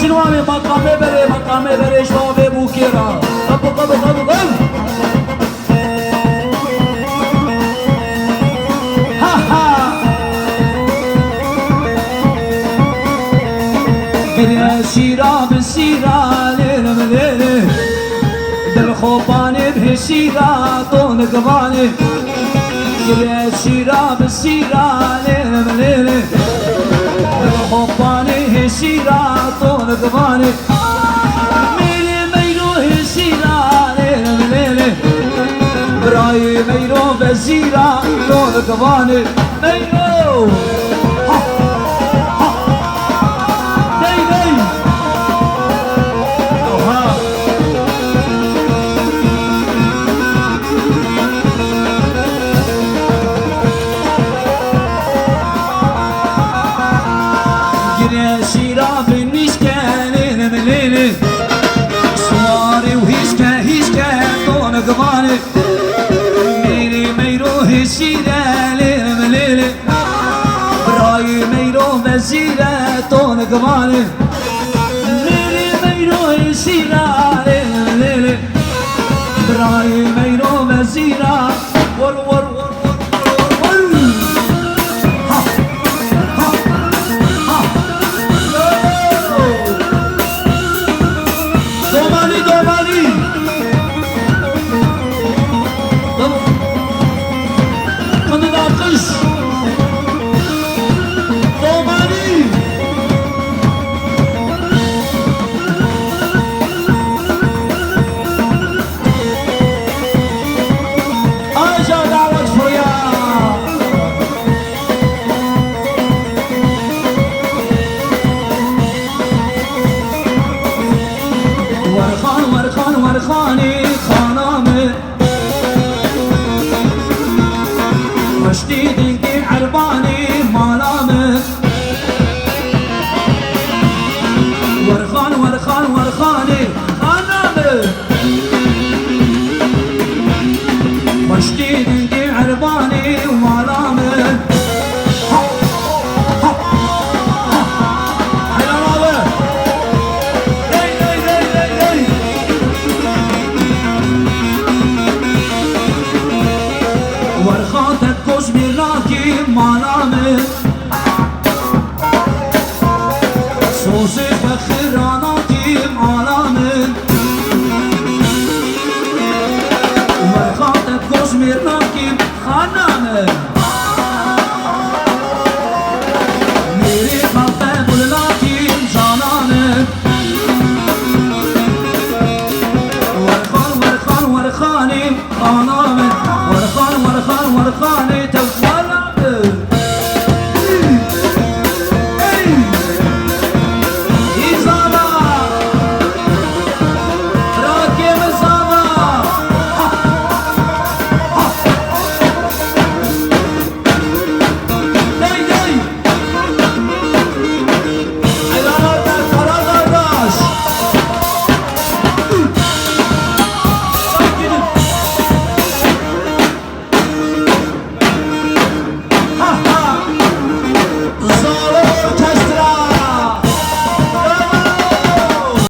شنوامي مقامي بري شوافي بوكيرا قبو ها ها قريا شيرا بالسيرة ليلة مليلة بالخوباني بهالسيرة طون قباني قريا شيرا بالسيرة ليلة مليلة بالخوباني هالسيرة طون قباني ميلي ميلو هالسيرة ليلة مليلة براي ميلو بالسيرة طون قباني ميلو ميري ميرو هالسيرة ليلة مليلة براي ميرو بزيرة طون قبالي ميري ميرو هالسيرة ليلة مليلة براي ميرو بزيرة ور ور ور ورخاني خانامي وشتيدي عرباني مالامي ورخاني خانامي وشتيدي عرباني مالامي مالامي صوصي فخر